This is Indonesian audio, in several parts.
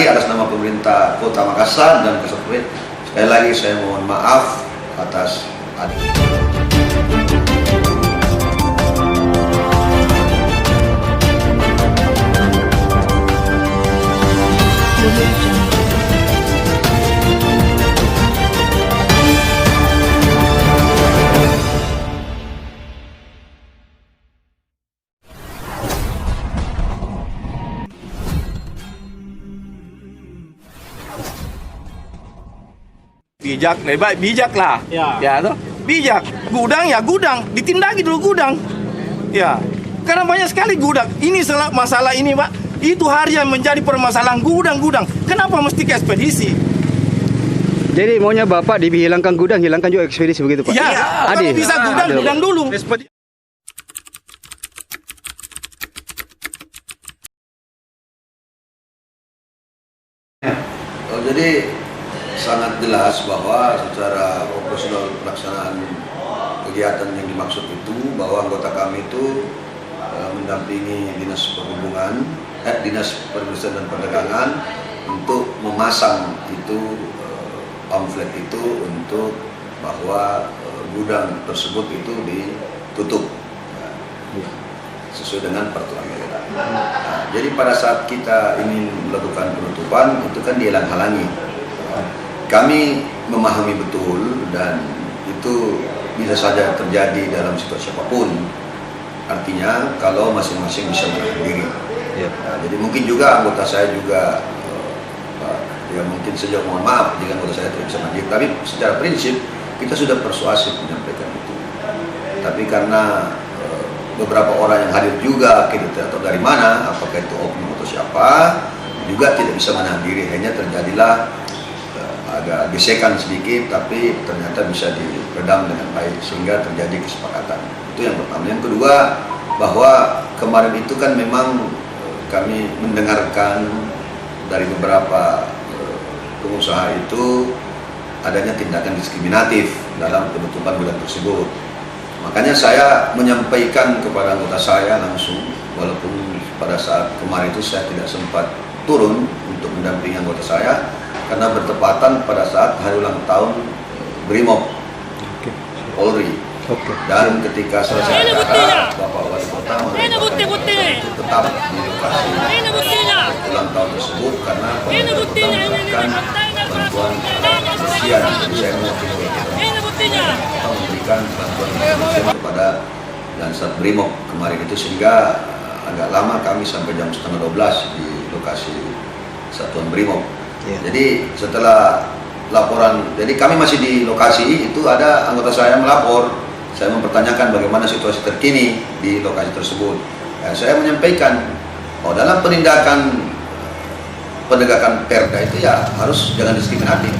atas nama pemerintah Kota Makassar dan Kasatpol, sekali lagi saya mohon maaf atas bijak, lebih baik bijak lah. Ya toh? Bijak. Gudang ya gudang, ditindaki dulu gudang. Ya. Karena banyak sekali gudang. Ini masalah ini, Pak. Itu harian menjadi permasalahan gudang-gudang. Kenapa mesti ke ekspedisi? Jadi maunya Bapak dihilangkan gudang, hilangkan juga ekspedisi begitu, Pak? Ya, kalau bisa gudang dulu. Jadi sangat jelas bahwa secara operasional pelaksanaan kegiatan yang dimaksud itu bahwa anggota kami itu mendampingi Dinas Perhubungan, Dinas Perindustrian dan Perdagangan untuk memasang itu pamflet itu untuk bahwa gudang tersebut itu ditutup sesuai dengan peraturan daerah. Nah, jadi pada saat kita ingin melakukan penutupan itu kan dihalang-halangi. Kami memahami betul dan itu bisa saja terjadi dalam situasi apapun. Artinya kalau masing-masing bisa menahan diri. Nah, jadi mungkin juga anggota saya juga ya mungkin sejauh mohon maaf jika anggota saya tidak bisa mandiri. Tapi secara prinsip kita sudah persuasif menyampaikan itu. Tapi karena beberapa orang yang hadir juga kita tidak tahu dari mana, apakah itu oknum atau siapa, juga tidak bisa menahan diri. Hanya terjadilah agak gesekan sedikit, tapi ternyata bisa diredam dengan baik sehingga terjadi kesepakatan. Itu yang pertama. Yang kedua, bahwa kemarin itu kan memang kami mendengarkan dari beberapa pengusaha itu adanya tindakan diskriminatif dalam penutupan gudang tersebut. Makanya saya menyampaikan kepada anggota saya langsung, walaupun pada saat kemarin itu saya tidak sempat turun untuk mendampingi anggota saya karena bertepatan pada saat hari ulang tahun Brimob Polri. Dan ketika selesai acara, Bapak Wali Kota tetap di lokasi ulang tahun tersebut karena memberikan bantuan sosial. Jadi saya memberikan bantuan sosial kepada Lansat Brimob kemarin itu sehingga agak lama kami sampai jam 11:30 di lokasi Satuan Brimob. Jadi setelah laporan, jadi kami masih di lokasi itu ada anggota saya melapor. Saya mempertanyakan bagaimana situasi terkini di lokasi tersebut. Saya menyampaikan bahwa dalam penindakan penegakan perda itu ya harus jangan diskriminatif.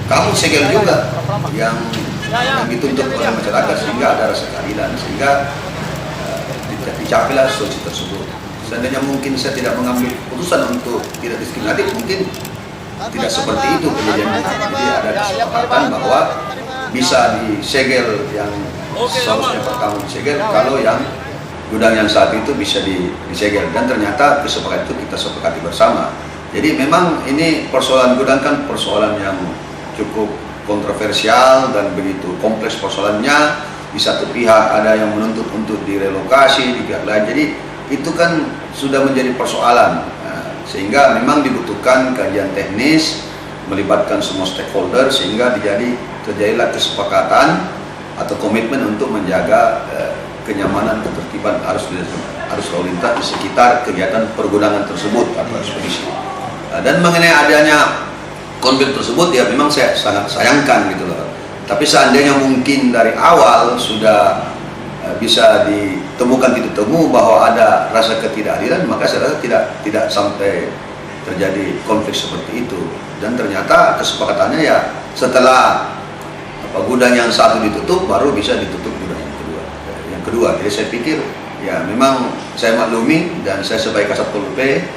Kamu segel juga yang dituntut oleh masyarakat sehingga ada rasa keadilan sehingga dicapailah solusi tersebut. Seandainya mungkin saya tidak mengambil keputusan untuk tidak diskriminatif, mungkin tidak seperti itu kejadiannya. Jadi ada kesepakatan bahwa bisa disegel yang seharusnya pertama disegel kalau yang gudang yang saat itu bisa disegel, dan ternyata kesepakatan itu kita sepakati bersama. Jadi memang ini persoalan gudang kan persoalan yang cukup kontroversial dan begitu kompleks persoalannya. Di satu pihak ada yang menuntut untuk direlokasi, di pihak lain. Jadi itu kan sudah menjadi persoalan. Sehingga memang dibutuhkan kajian teknis melibatkan semua stakeholder sehingga terjadilah kesepakatan atau komitmen untuk menjaga kenyamanan ketertiban arus lalu lintas di sekitar kegiatan pergudangan tersebut atau ekspedisi. Dan mengenai adanya konflik tersebut ya memang saya sangat sayangkan gitu loh. Tapi seandainya mungkin dari awal sudah bisa ditemukan titik temu bahwa ada rasa ketidakadilan, maka saya rasa tidak sampai terjadi konflik seperti itu. Dan ternyata kesepakatannya ya setelah gudang yang satu ditutup baru bisa ditutup gudang yang kedua. Jadi saya pikir ya memang saya maklumi dan saya sebagai Kasatpol PP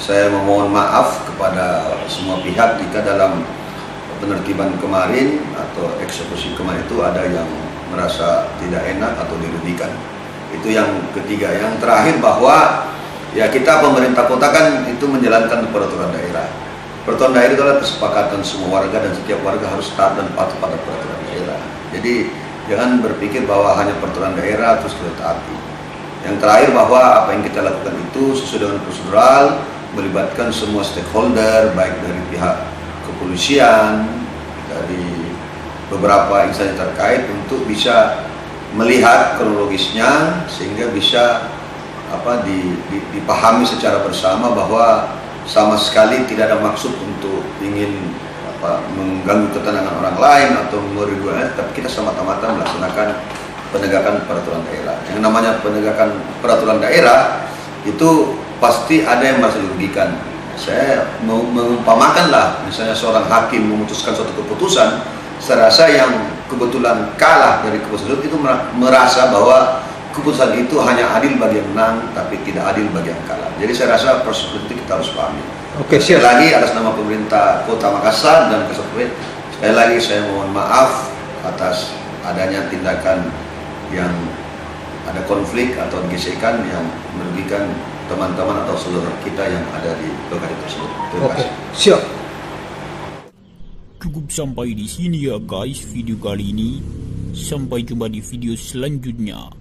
saya memohon maaf kepada semua pihak jika dalam penertiban kemarin atau eksekusi kemarin itu ada yang merasa tidak enak atau dirugikan. Itu yang ketiga. Yang terakhir bahwa ya kita pemerintah kota kan itu menjalankan peraturan daerah. Peraturan daerah itu adalah kesepakatan semua warga dan setiap warga harus taat dan patuh pada peraturan daerah. Jadi jangan berpikir bahwa hanya peraturan daerah terus kita taati. Yang terakhir bahwa apa yang kita lakukan itu sesuai dengan prosedural, melibatkan semua stakeholder, baik dari pihak kepolisian, dari beberapa instansi terkait untuk bisa melihat kronologisnya sehingga bisa dipahami secara bersama bahwa sama sekali tidak ada maksud untuk ingin mengganggu ketenangan orang lain atau merugikan, tapi kita semata-mata melaksanakan penegakan peraturan daerah. Yang namanya penegakan peraturan daerah itu pasti ada yang merasa dirugikan. Saya mengumpamakanlah, misalnya seorang hakim memutuskan suatu keputusan, saya rasa yang kebetulan kalah dari keputusan itu merasa bahwa keputusan itu hanya adil bagi yang menang, tapi tidak adil bagi yang kalah. Jadi saya rasa proses politik kita harus pahami. Oke, sekali lagi atas nama pemerintah Kota Makassar dan Kesatuan, sekali lagi saya mohon maaf atas adanya tindakan yang ada konflik atau gesekan yang merugikan teman-teman atau saudara kita yang ada di lokasi tersebut. Terima Oke, kasih. siap. Cukup sampai di sini ya guys video kali ini. Sampai jumpa di video selanjutnya.